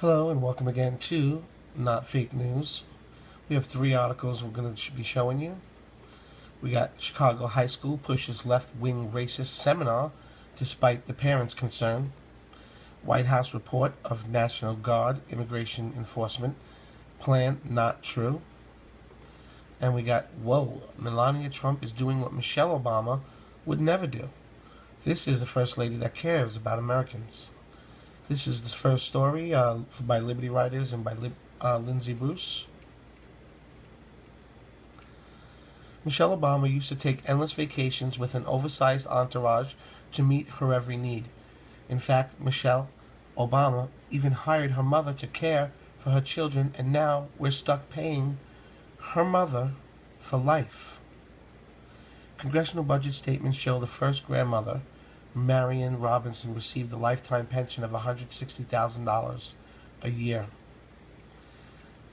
Hello and welcome again to Not Fake News. We have three articles we're going to be showing you. We got Chicago High School pushes left-wing racist seminar despite the parents' concern. White House report of National Guard immigration enforcement plan not true. And we got, whoa, Melania Trump is doing what Michelle Obama would never do. This is the first lady that cares about Americans. This is the first story by Liberty Writers and by Lindsay Bruce. Michelle Obama used to take endless vacations with an oversized entourage to meet her every need. In fact, Michelle Obama even hired her mother to care for her children, and now we're stuck paying her mother for life. Congressional budget statements show the first grandmother, Marion Robinson, received a lifetime pension of $160,000 a year.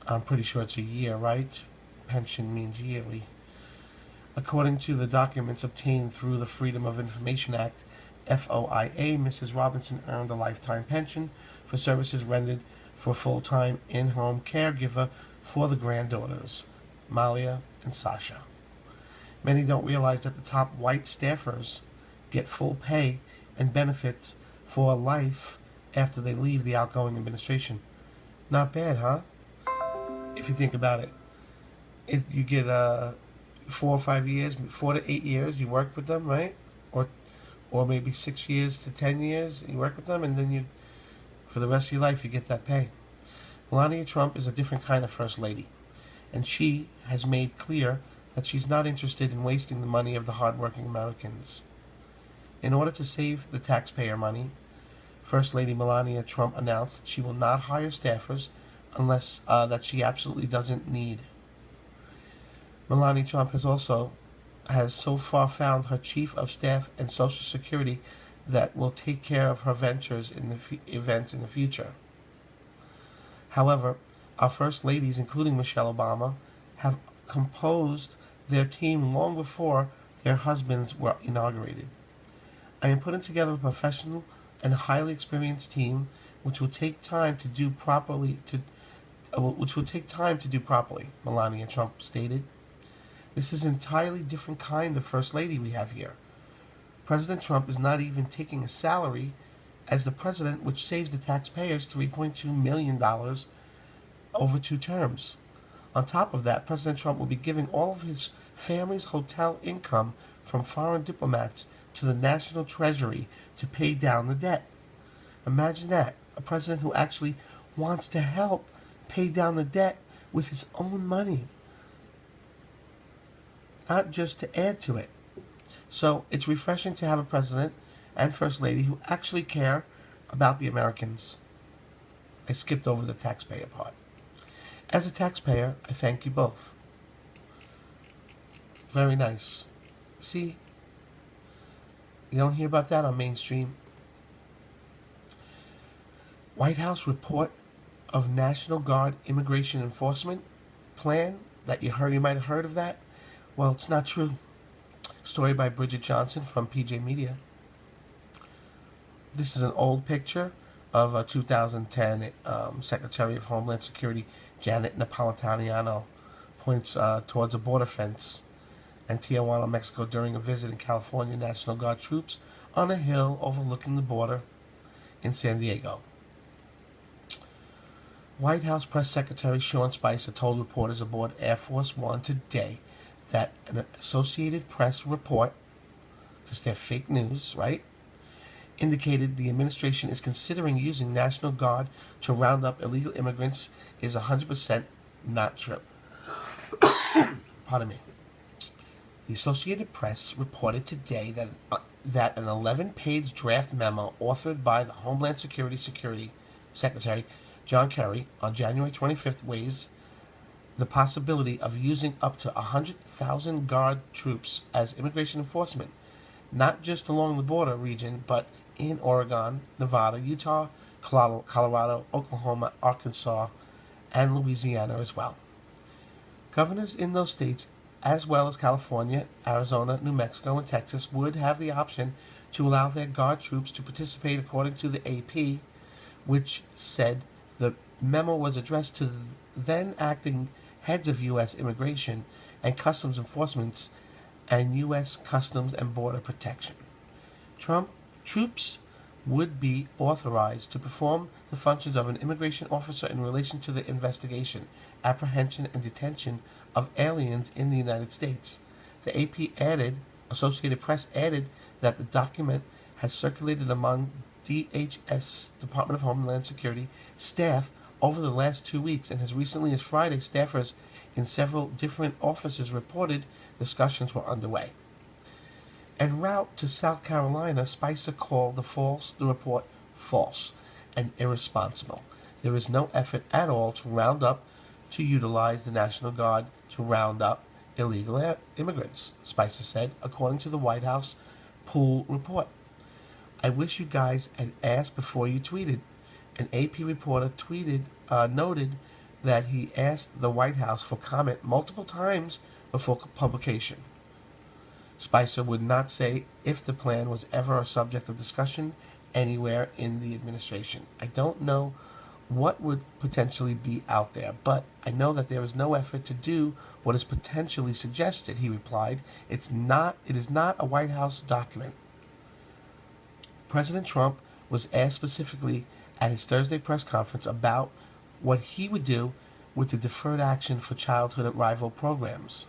I'm pretty sure it's a year, right? Pension means yearly. According to the documents obtained through the Freedom of Information Act, FOIA, Mrs. Robinson earned a lifetime pension for services rendered for full-time in-home caregiver for the granddaughters, Malia and Sasha. Many don't realize that the top white staffers get full pay and benefits for life after they leave the outgoing administration. Not bad, huh? If you think about it, you get 4 or 5 years, 4 to 8 years, you work with them, right? Or maybe 6 years to 10 years, you work with them, and then for the rest of your life, you get that pay. Melania Trump is a different kind of first lady, and she has made clear that she's not interested in wasting the money of the hardworking Americans. In order to save the taxpayer money, First Lady Melania Trump announced that she will not hire staffers unless that she absolutely doesn't need. Melania Trump has so far found her chief of staff and Social Security that will take care of her ventures in the events in the future. However, our first ladies, including Michelle Obama, have composed their team long before their husbands were inaugurated. I am putting together a professional and highly experienced team which will take time to do properly, Melania Trump stated. This is an entirely different kind of first lady we have here. President Trump is not even taking a salary as the president, which saves the taxpayers $3.2 million over 2 terms. On top of that, President Trump will be giving all of his family's hotel income from foreign diplomats to the national treasury to pay down the debt. Imagine that, a president who actually wants to help pay down the debt with his own money, not just to add to it. So it's refreshing to have a president and first lady who actually care about the Americans. I skipped over the taxpayer part. As a taxpayer, I thank you both. Very nice. See, you don't hear about that on mainstream. White House report of National Guard immigration enforcement plan that you might have heard of that. Well, it's not true. Story by Bridget Johnson from PJ Media. This is an old picture of a 2010 Secretary of Homeland Security Janet Napolitano points towards a border fence and Tijuana, Mexico during a visit in California. National Guard troops on a hill overlooking the border in San Diego. White House Press Secretary Sean Spicer told reporters aboard Air Force One today that an Associated Press report, because they're fake news, right, indicated the administration is considering using National Guard to round up illegal immigrants is 100% not true. Pardon me. The Associated Press reported today that an 11-page draft memo authored by the Homeland Security Secretary John Kerry on January 25th weighs the possibility of using up to 100,000 Guard troops as immigration enforcement, not just along the border region, but in Oregon, Nevada, Utah, Colorado, Oklahoma, Arkansas, and Louisiana as well. Governors in those states, as well as California, Arizona, New Mexico, and Texas, would have the option to allow their Guard troops to participate according to the AP, which said the memo was addressed to then acting heads of U.S. immigration and customs enforcement and U.S. Customs and Border Protection. Troops would be authorized to perform the functions of an immigration officer in relation to the investigation, apprehension, and detention of aliens in the United States. The Associated Press added that the document has circulated among DHS, Department of Homeland Security, staff over the last 2 weeks, and as recently as Friday, staffers in several different offices reported discussions were underway. En route to South Carolina, Spicer called the report false and irresponsible. There is no effort at all to utilize the National Guard to round up illegal immigrants, Spicer said, according to the White House pool report. I wish you guys had asked before you tweeted. An AP reporter noted that he asked the White House for comment multiple times before publication. Spicer would not say if the plan was ever a subject of discussion anywhere in the administration. I don't know what would potentially be out there, but I know that there is no effort to do what is potentially suggested, he replied. It is not a White House document. President Trump was asked specifically at his Thursday press conference about what he would do with the Deferred Action for Childhood Arrival programs,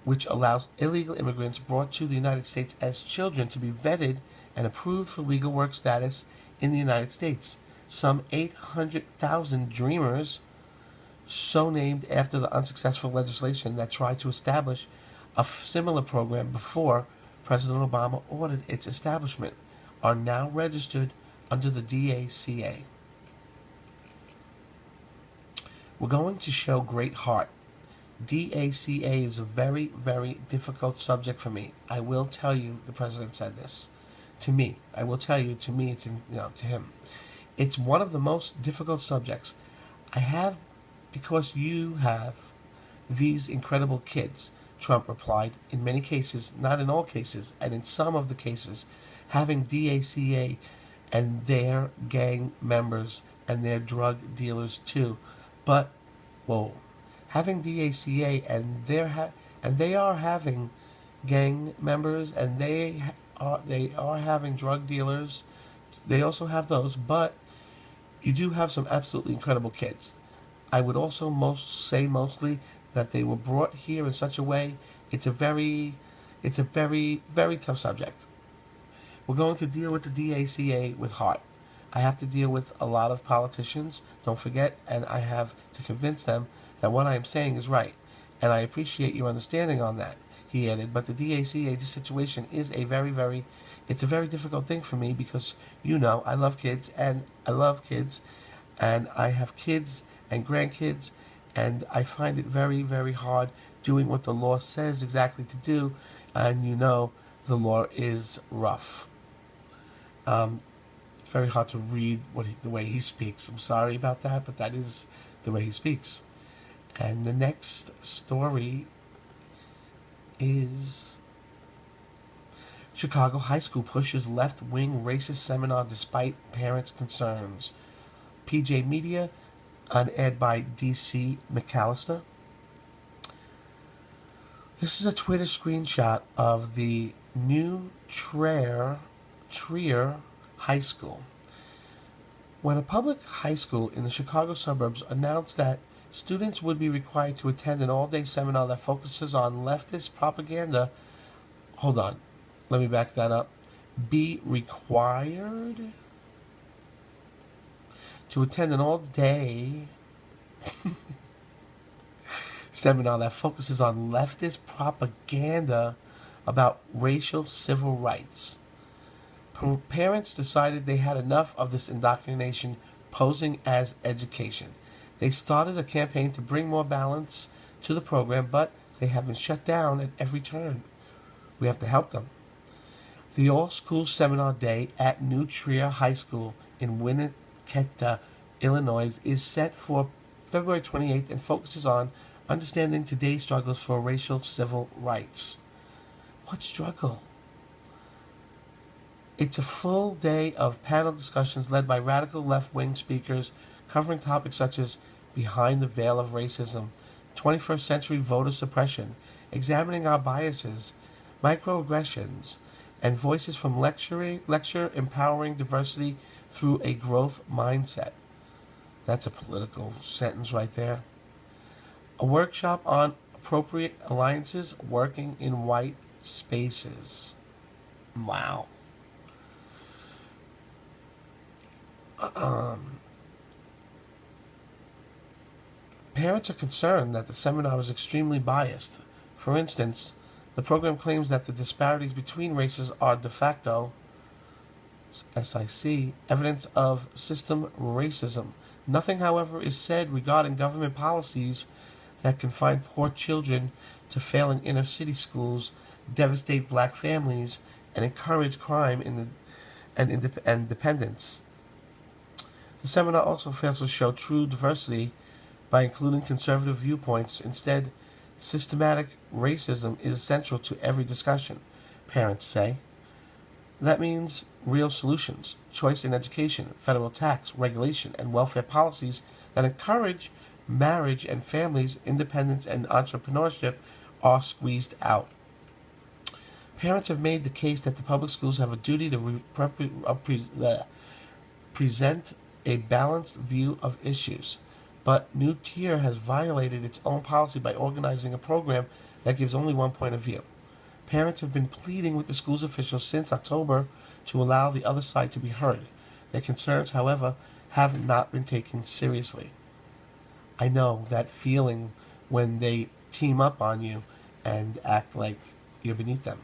which allows illegal immigrants brought to the United States as children to be vetted and approved for legal work status in the United States. Some 800,000 Dreamers, so named after the unsuccessful legislation that tried to establish a similar program before President Obama ordered its establishment, are now registered under the DACA. We're going to show great heart. DACA is a very, very difficult subject for me. I will tell you, the president said this to me. I will tell you, to me, it's to him. It's one of the most difficult subjects. I have, because you have these incredible kids, Trump replied. In many cases, not in all cases, and in some of the cases, having DACA and their gang members and their drug dealers too. But, whoa, having DACA and they are having gang members and they are having drug dealers. They also have those, but you do have some absolutely incredible kids. I would also mostly that they were brought here in such a way. It's a very, very tough subject. We're going to deal with the DACA with heart. I have to deal with a lot of politicians, don't forget, and I have to convince them that what I am saying is right. And I appreciate your understanding on that, he added. But the DACA situation is it's a very difficult thing for me because, I love kids, and I have kids and grandkids, and I find it very, very hard doing what the law says exactly to do, and the law is rough. It's very hard to read the way he speaks. I'm sorry about that, but that is the way he speaks. And the next story is Chicago high school pushes left-wing racist seminar despite parents' concerns. PJ Media, an ad by D.C. McAllister. This is a Twitter screenshot of the new Trier High School. When a public high school in the Chicago suburbs announced that students would be required to attend an all-day seminar that focuses on leftist propaganda. Hold on. Let me back that up. Be required to attend an all-day seminar that focuses on leftist propaganda about racial civil rights. Parents decided they had enough of this indoctrination posing as education. They started a campaign to bring more balance to the program, but they have been shut down at every turn. We have to help them. The all-school seminar day at New Trier High School in Winnetka, Illinois, is set for February 28th and focuses on understanding today's struggles for racial civil rights. What struggle? It's a full day of panel discussions led by radical left-wing speakers covering topics such as Behind the Veil of Racism, 21st Century Voter Suppression, Examining Our Biases, Microaggressions, and Voices from Lecture Empowering Diversity Through a Growth Mindset. That's a political sentence right there. A workshop on appropriate alliances working in white spaces. Wow. Parents are concerned that the seminar is extremely biased. For instance, the program claims that the disparities between races are de facto, SIC, evidence of system racism. Nothing, however, is said regarding government policies that confine poor children to failing inner city schools, devastate black families, and encourage crime and dependence. The seminar also fails to show true diversity by including conservative viewpoints. Instead, systematic racism is central to every discussion, parents say. That means real solutions, choice in education, federal tax, regulation, and welfare policies that encourage marriage and families, independence, and entrepreneurship are squeezed out. Parents have made the case that the public schools have a duty to present a balanced view of issues, but New Trier has violated its own policy by organizing a program that gives only one point of view. Parents have been pleading with the school's officials since October to allow the other side to be heard. Their concerns, however, have not been taken seriously. I know that feeling when they team up on you and act like you're beneath them.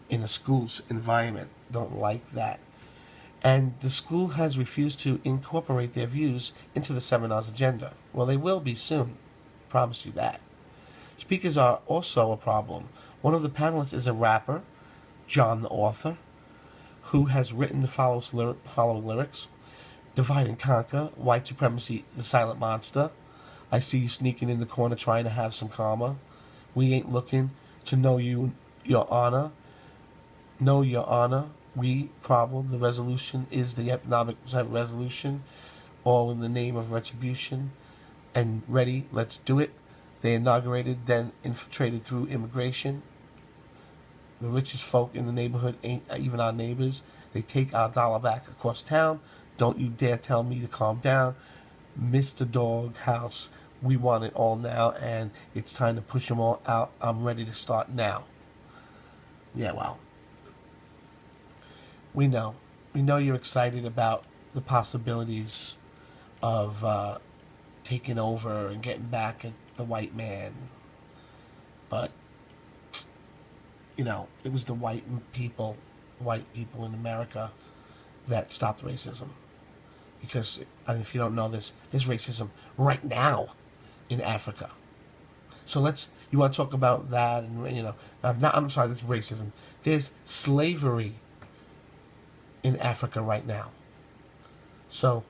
In a school's environment, don't like that. And the school has refused to incorporate their views into the seminar's agenda. Well, they will be soon. Promise you that. Speakers are also a problem. One of the panelists is a rapper, John the Author, who has written the following lyrics. Divide and conquer, white supremacy, the silent monster. I see you sneaking in the corner trying to have some karma. We ain't looking to know you, your honor. Know your honor. We problem. The resolution is the economic resolution, all in the name of retribution. And ready, let's do it. They inaugurated, then infiltrated through immigration. The richest folk in the neighborhood ain't even our neighbors. They take our dollar back across town. Don't you dare tell me to calm down. Mr. Dog House, we want it all now, and it's time to push them all out. I'm ready to start now. Yeah, well, we know you're excited about the possibilities of taking over and getting back at the white man. But, it was the white people in America that stopped racism. Because, if you don't know this, there's racism right now in Africa. So you want to talk about that, and, I'm sorry, that's racism. There's slavery in Africa right now. So,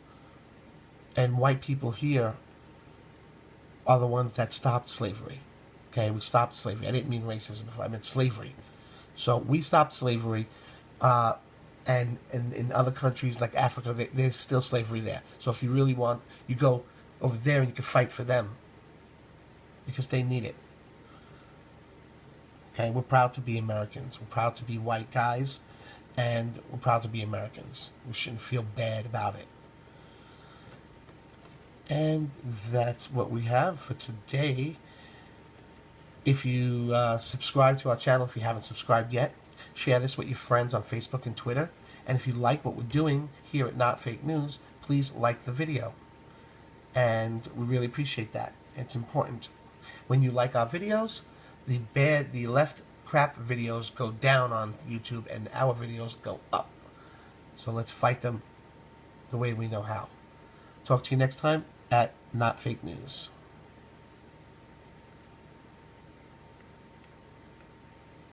and white people here are the ones that stopped slavery. Okay, we stopped slavery. I didn't mean racism before, I meant slavery. So we stopped slavery, and in other countries like Africa, there's still slavery there. So if you really want, you go over there and you can fight for them because they need it. Okay, we're proud to be Americans. We're proud to be white guys, and we're proud to be Americans. We shouldn't feel bad about it. And that's what we have for today. If you subscribe to our channel, if you haven't subscribed yet, share this with your friends on Facebook and Twitter. And if you like what we're doing here at Not Fake News, please like the video. And we really appreciate that. It's important. When you like our videos, the left crap videos go down on YouTube and our videos go up. So let's fight them the way we know how. Talk to you next time at Not Fake News.